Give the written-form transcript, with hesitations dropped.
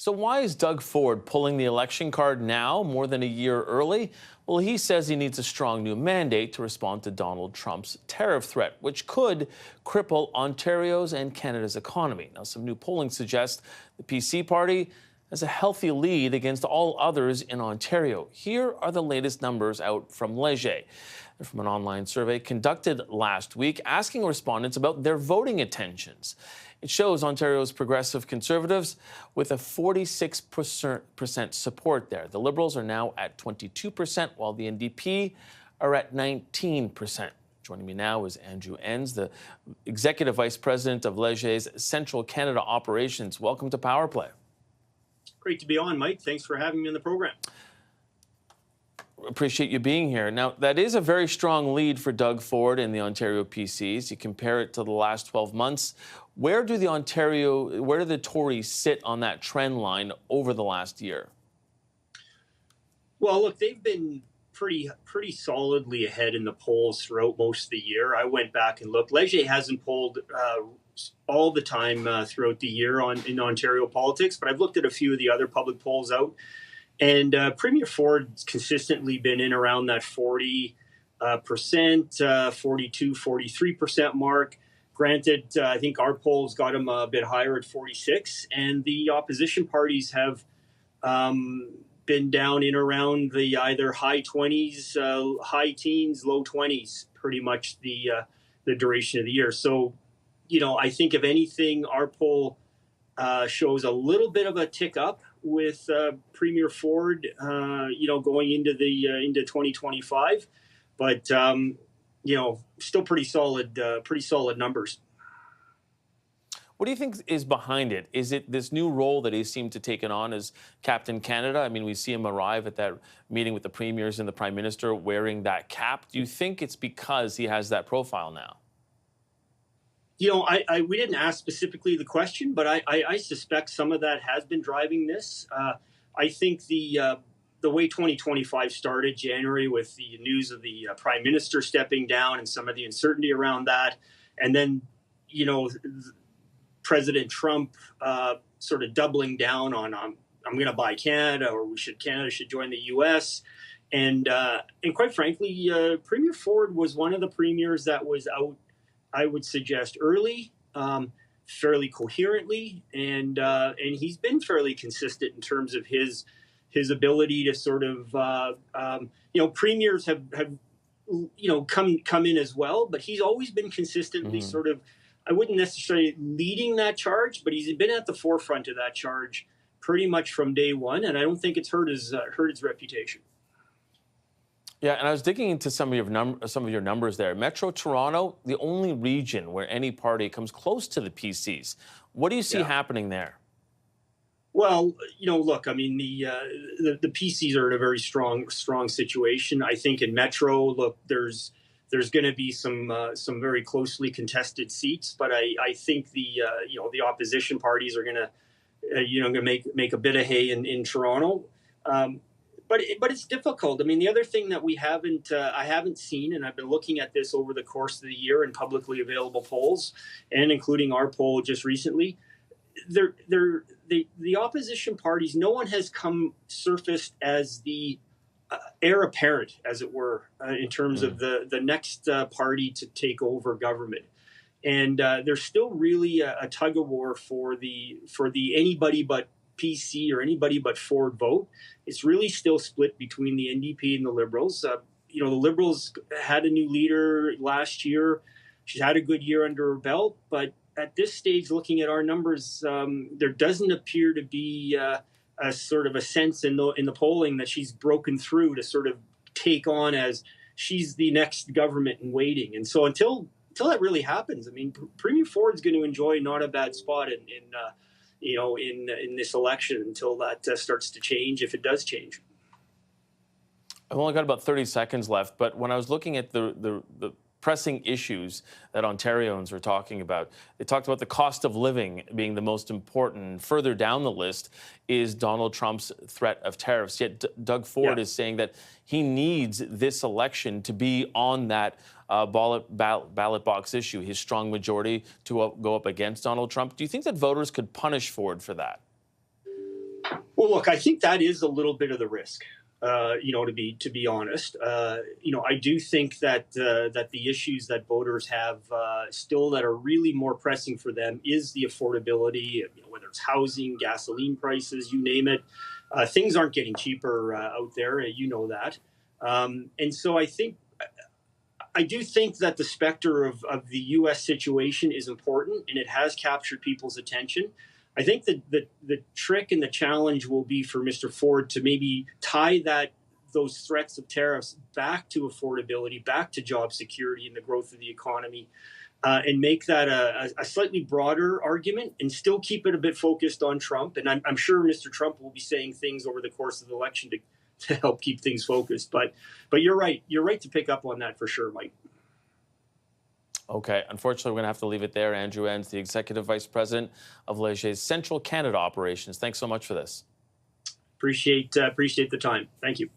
So why is Doug Ford pulling the election card now, more than a year early? Well, he says he needs a strong new mandate to respond to Donald Trump's tariff threat, which could cripple Ontario's and Canada's economy. Now, some new polling suggests the PC party has a healthy lead against all others in Ontario. Here are the latest numbers out from Leger. They're from an online survey conducted last week, asking respondents about their voting intentions. It shows Ontario's progressive Conservatives with a 46% support there. The Liberals are now at 22%, while the NDP are at 19%. Joining me now is Andrew Enns, the Executive Vice President of Leger's Central Canada Operations. Welcome to Power Play. Great to be on, Mike. Thanks for having me on the program. Appreciate you being here. Now, that is a very strong lead for Doug Ford and the Ontario PCs. You compare it to the last 12 months. Where do the Tories sit on that trend line over the last year? Well, look, they've been pretty solidly ahead in the polls throughout most of the year. I went back and looked. Leger hasn't polled all the time throughout the year in Ontario politics, but I've looked at a few of the other public polls out. And Premier Ford's consistently been in around that 40%, 42, 43% mark. Granted, I think our polls got him a bit higher at 46, and the opposition parties have been down in around the either high 20s, high teens, low 20s, pretty much the duration of the year. So, I think if anything, our poll shows a little bit of a tick up with Premier Ford, going into into 2025, but still pretty solid numbers. What do you think is behind it? Is it this new role that he seemed to take on as Captain Canada? I mean, we see him arrive at that meeting with the premiers and the Prime Minister wearing that cap. Do you think it's because he has that profile now? We didn't ask specifically the question, but I suspect some of that has been driving this. I think the way 2025 started, January, with the news of the Prime Minister stepping down and some of the uncertainty around that, and then, President Trump sort of doubling down on I'm going to buy Canada, or Canada should join the U.S. And quite frankly, Premier Ford was one of the premiers that was out, I would suggest, early, fairly coherently, and he's been fairly consistent in terms of his ability to sort of, premiers have come in as well, but he's always been consistently sort of, I wouldn't necessarily leading that charge, but he's been at the forefront of that charge pretty much from day one, and I don't think it's hurt his reputation. Yeah, and I was digging into some of your numbers there. Metro Toronto, the only region where any party comes close to the PCs. What do you see happening there? Well, look, I mean, the PCs are in a very strong situation. I think in Metro, look, there's going to be some very closely contested seats, but I think the opposition parties are going to make a bit of hay in Toronto. But it's difficult. I mean, the other thing that I haven't seen, and I've been looking at this over the course of the year in publicly available polls, and including our poll just recently, the opposition parties, no one has surfaced as the heir apparent, as it were, in terms of the next party to take over government. And there's still really a tug of war for the anybody but PC or anybody but Ford vote. It's really still split between the NDP and the Liberals. The Liberals had a new leader last year. She's had a good year under her belt, but at this stage, looking at our numbers, there doesn't appear to be a sort of a sense in the polling that she's broken through to sort of take on as she's the next government in waiting. And so until that really happens, I mean, Premier Ford's going to enjoy not a bad spot in this election until that starts to change, if it does change. I've only got about 30 seconds left, but when I was looking at the pressing issues that Ontarians are talking about, they talked about the cost of living being the most important. Further down the list is Donald Trump's threat of tariffs. Yet Doug Ford is saying that he needs this election to be on that ballot box issue, his strong majority to go up against Donald Trump. Do you think that voters could punish Ford for that? Well, look, I think that is a little bit of the risk. To be honest, I do think that the issues that voters have still that are really more pressing for them is the affordability. Whether it's housing, gasoline prices, you name it, things aren't getting cheaper out there. You know that, and so I do think that the specter of the U.S. situation is important, and it has captured people's attention. I think that the trick and the challenge will be for Mr. Ford to maybe tie those threats of tariffs back to affordability, back to job security and the growth of the economy, and make that a slightly broader argument and still keep it a bit focused on Trump. And I'm sure Mr. Trump will be saying things over the course of the election to help keep things focused. But you're right. You're right to pick up on that for sure, Mike. Okay, unfortunately, we're going to have to leave it there. Andrew Enns, the Executive Vice President of Leger's Central Canada Operations. Thanks so much for this. Appreciate the time. Thank you.